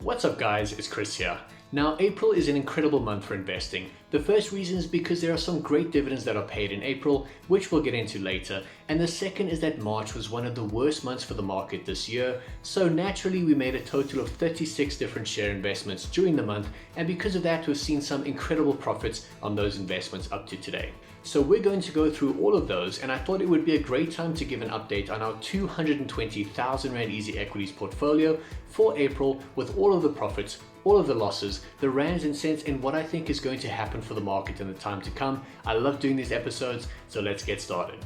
What's up guys, it's Chris here. Now April is an incredible month for investing. The first reason is because there are some great dividends that are paid in April, which we'll get into later, and the second is that March was one of the worst months for the market this year, so naturally we made a total of 36 different share investments during the month, and because of that we've seen some incredible profits on those investments up to today. So we're going to go through all of those, and I thought it would be a great time to give an update on our 220,000 Rand EasyEquities portfolio for April, with all of the profits, all of the losses, the rands and cents, and what I think is going to happen for the market in the time to come. I love doing these episodes, so let's get started.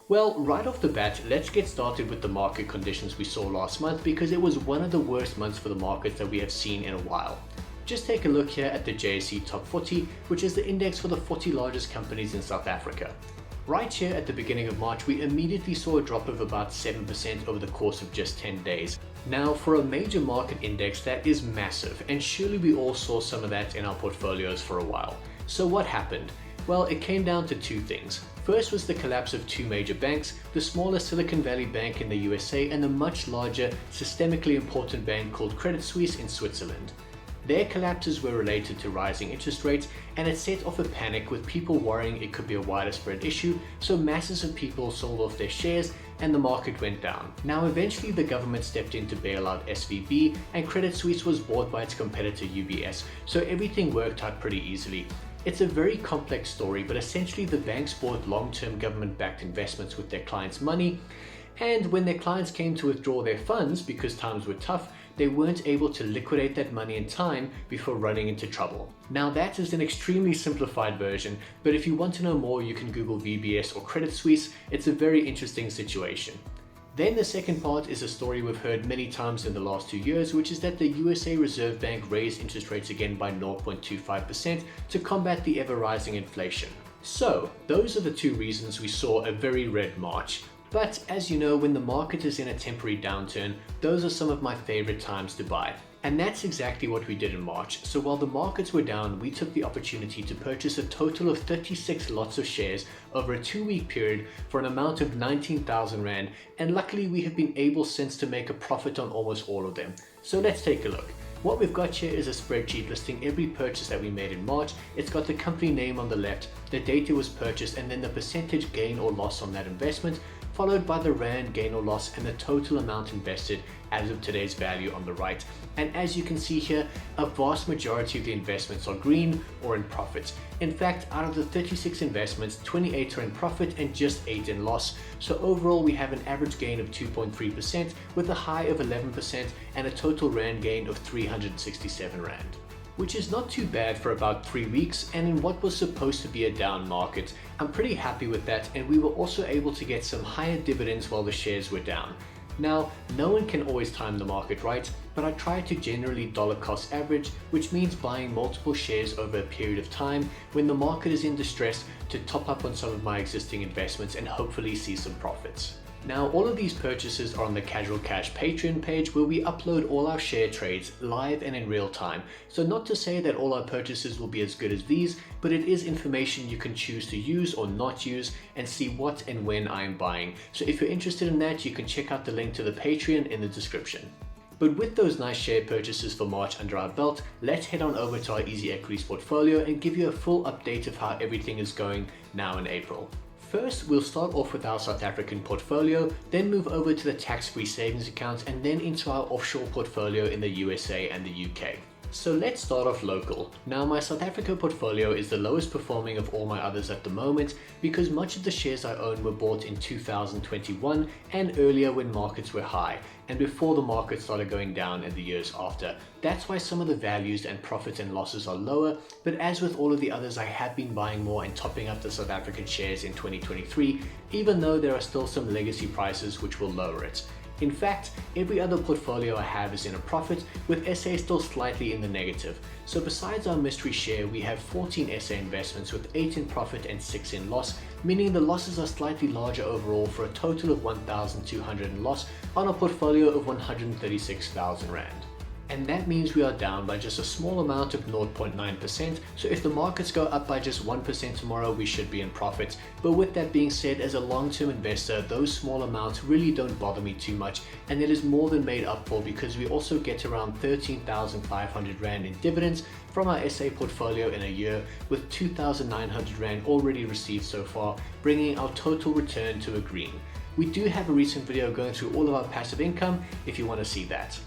Well, right off the bat, let's get started with the market conditions we saw last month, because it was one of the worst months for the markets that we have seen in a while. Just take a look here at the JSE Top 40, which is the index for the 40 largest companies in South Africa. Right here at the beginning of March, we immediately saw a drop of about 7% over the course of just 10 days. Now, for a major market index, that is massive, and surely we all saw some of that in our portfolios for a while. So what happened? Well, it came down to two things. First was the collapse of two major banks, the smaller Silicon Valley Bank in the USA and the much larger, systemically important bank called Credit Suisse in Switzerland. Their collapses were related to rising interest rates, and it set off a panic with people worrying it could be a wider spread issue, so masses of people sold off their shares and the market went down. Now eventually the government stepped in to bail out SVB, and Credit Suisse was bought by its competitor UBS, so everything worked out pretty easily. It's a very complex story, but essentially the banks bought long-term government-backed investments with their clients' money, and when their clients came to withdraw their funds because times were tough, they weren't able to liquidate that money in time before running into trouble. Now that is an extremely simplified version, but if you want to know more, you can Google VBS or Credit Suisse. It's a very interesting situation. Then the second part is a story we've heard many times in the last 2 years, which is that the USA Reserve Bank raised interest rates again by 0.25% to combat the ever-rising inflation. So those are the two reasons we saw a very red March. But as you know, when the market is in a temporary downturn, those are some of my favorite times to buy. And that's exactly what we did in March. So while the markets were down, we took the opportunity to purchase a total of 36 lots of shares over a 2-week period for an amount of 19,000 Rand. And luckily we have been able since to make a profit on almost all of them. So let's take a look. What we've got here is a spreadsheet listing every purchase that we made in March. It's got the company name on the left, the date it was purchased, and then the percentage gain or loss on that investment, followed by the Rand gain or loss and the total amount invested as of today's value on the right. And as you can see here, a vast majority of the investments are green or in profit. In fact, out of the 36 investments, 28 are in profit and just 8 in loss. So overall, we have an average gain of 2.3% with a high of 11% and a total Rand gain of 367 Rand. Which is not too bad for about 3 weeks, and in what was supposed to be a down market. I'm pretty happy with that, and we were also able to get some higher dividends while the shares were down. Now, no one can always time the market right, but I try to generally dollar cost average, which means buying multiple shares over a period of time when the market is in distress to top up on some of my existing investments and hopefully see some profits. Now, all of these purchases are on the Casual Cash Patreon page, where we upload all our share trades live and in real time. So not to say that all our purchases will be as good as these, but it is information you can choose to use or not use and see what and when I am buying. So if you're interested in that, you can check out the link to the Patreon in the description. But with those nice share purchases for March under our belt, let's head on over to our EasyEquities portfolio and give you a full update of how everything is going now in April. First, we'll start off with our South African portfolio, then move over to the tax-free savings account, and then into our offshore portfolio in the USA and the UK. So let's start off local. Now, my South Africa portfolio is the lowest performing of all my others at the moment, because much of the shares I own were bought in 2021 and earlier when markets were high, and before the market started going down in the years after. That's why some of the values and profits and losses are lower, but as with all of the others, I have been buying more and topping up the South African shares in 2023, even though there are still some legacy prices which will lower it. In fact, every other portfolio I have is in a profit, with SA still slightly in the negative. So besides our mystery share, we have 14 SA investments with 8 in profit and 6 in loss, meaning the losses are slightly larger overall for a total of 1,200 in loss on a portfolio of 136,000 Rand. and that means we are down by just a small amount of 0.9%, so if the markets go up by just 1% tomorrow, we should be in profit. But with that being said, as a long-term investor, those small amounts really don't bother me too much, and it is more than made up for because we also get around 13,500 Rand in dividends from our SA portfolio in a year, with 2,900 Rand already received so far, bringing our total return to a green. We do have a recent video going through all of our passive income if you want to see that.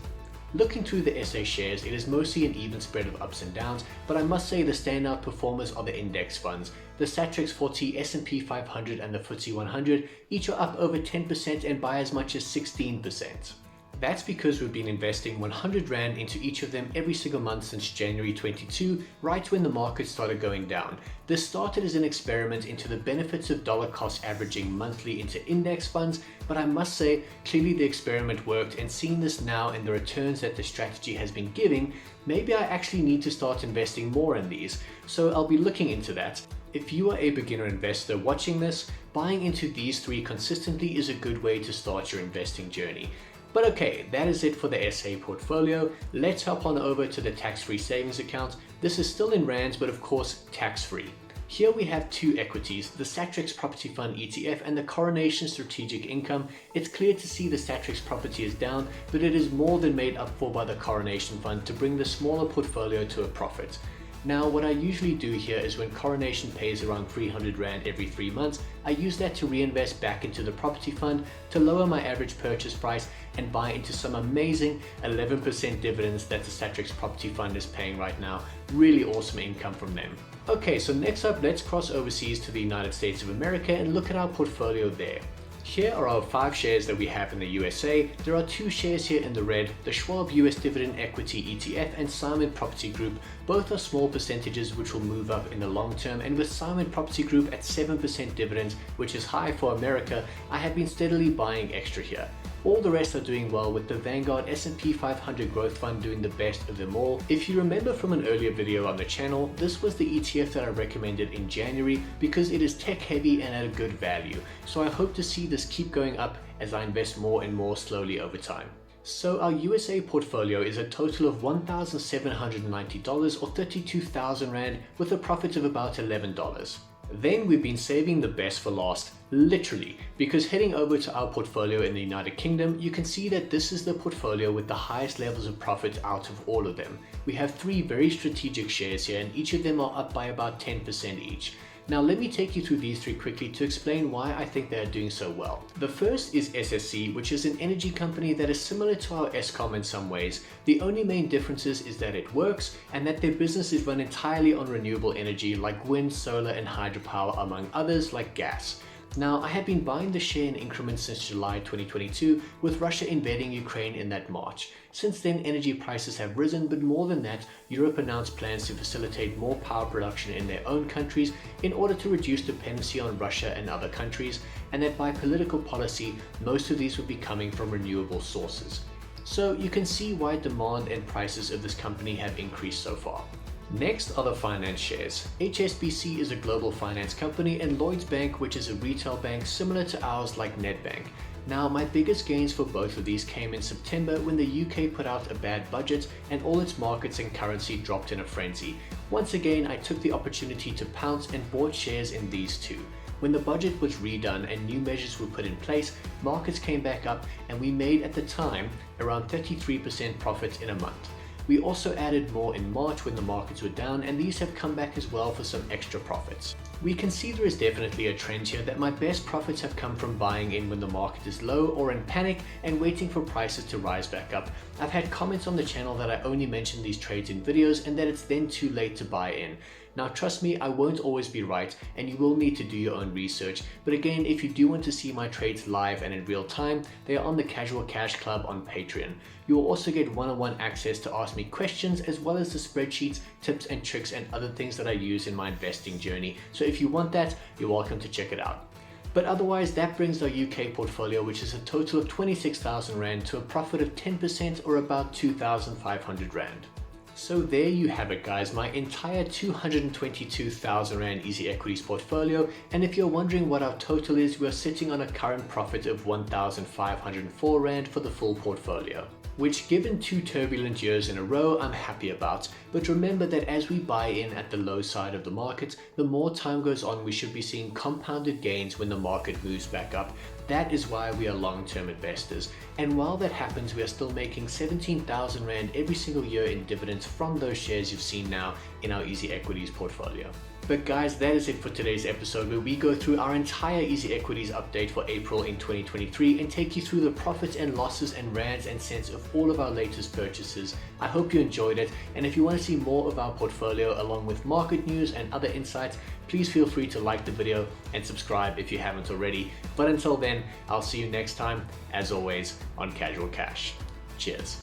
Looking through the SA shares, it is mostly an even spread of ups and downs, but I must say the standout performers are the index funds. The Satrix 40, S&P 500 and the FTSE 100 each are up over 10% and by as much as 16%. That's because we've been investing 100 Rand into each of them every single month since January 22, right when the market started going down. This started as an experiment into the benefits of dollar cost averaging monthly into index funds, but I must say clearly the experiment worked, and seeing this now and the returns that the strategy has been giving, maybe I actually need to start investing more in these, so I'll be looking into that. If you are a beginner investor watching this, buying into these three consistently is a good way to start your investing journey. But okay, that is it for the SA portfolio. Let's hop on over to the tax-free savings account. This is still in rands, but of course tax-free. Here we have two equities, the Satrix Property Fund ETF and the Coronation Strategic Income. It's clear to see the Satrix property is down, but it is more than made up for by the Coronation Fund to bring the smaller portfolio to a profit. Now, what I usually do here is when Coronation pays around 300 Rand every 3 months, I use that to reinvest back into the property fund to lower my average purchase price and buy into some amazing 11% dividends that the Satrix Property Fund is paying right now. Really awesome income from them. Okay, so next up, let's cross overseas to the United States of America and look at our portfolio there. Here are our 5 shares that we have in the USA. There are 2 shares here in the red, the Schwab US Dividend Equity ETF and Simon Property Group. Both are small percentages which will move up in the long term, and with Simon Property Group at 7% dividends, which is high for America, I have been steadily buying extra here. All the rest are doing well, with the Vanguard S&P 500 Growth Fund doing the best of them all. If you remember from an earlier video on the channel, this was the ETF that I recommended in January because it is tech heavy and at a good value. So I hope to see this keep going up as I invest more and more slowly over time. So our USA portfolio is a total of $1,790 or 32,000 Rand with a profit of about $11. Then we've been saving the best for last, literally, because heading over to our portfolio in the United Kingdom, you can see that this is the portfolio with the highest levels of profit out of all of them. We have 3 very strategic shares here, and each of them are up by about 10% each. Now let me take you through these 3 quickly to explain why I think they are doing so well. The first is SSC, which is an energy company that is similar to our Eskom in some ways. The only main differences is that it works and that their business is run entirely on renewable energy like wind, solar and hydropower, among others like gas. Now, I have been buying the share in increments since July 2022, with Russia invading Ukraine in that March. Since then, energy prices have risen, but more than that, Europe announced plans to facilitate more power production in their own countries in order to reduce dependency on Russia and other countries, and that by political policy, most of these would be coming from renewable sources. So you can see why demand and prices of this company have increased so far. Next are the finance shares. HSBC is a global finance company, and Lloyds Bank, which is a retail bank similar to ours like Nedbank. Now, my biggest gains for both of these came in September when the UK put out a bad budget and all its markets and currency dropped in a frenzy. Once again, I took the opportunity to pounce and bought shares in these two. When the budget was redone and new measures were put in place, markets came back up and we made at the time around 33% profit in a month. We also added more in March when the markets were down, and these have come back as well for some extra profits. We can see there is definitely a trend here that my best profits have come from buying in when the market is low or in panic and waiting for prices to rise back up. I've had comments on the channel that I only mention these trades in videos and that it's then too late to buy in. Now trust me, I won't always be right and you will need to do your own research, but again, if you do want to see my trades live and in real time, they are on the Casual Cash Club on Patreon. You will also get one-on-one access to ask me questions, as well as the spreadsheets, tips and tricks and other things that I use in my investing journey. So if you want that, you're welcome to check it out. But otherwise, that brings our UK portfolio, which is a total of 26,000 Rand, to a profit of 10% or about 2,500 Rand. So there you have it guys, my entire 222,000 Rand EasyEquities portfolio, and if you're wondering what our total is, we're sitting on a current profit of 1,504 Rand for the full portfolio. which given 2 turbulent years in a row, I'm happy about. But remember that as we buy in at the low side of the market, the more time goes on, we should be seeing compounded gains when the market moves back up. That is why we are long-term investors. And while that happens, we are still making 17,000 Rand every single year in dividends from those shares you've seen now in our EasyEquities portfolio. But guys, that is it for today's episode, where we go through our entire EasyEquities update for April in 2023 and take you through the profits and losses and rands and cents of all of our latest purchases. I hope you enjoyed it, and if you want to see more of our portfolio along with market news and other insights, please feel free to like the video and subscribe if you haven't already. But until then, I'll see you next time, as always, on Casual Cash. Cheers.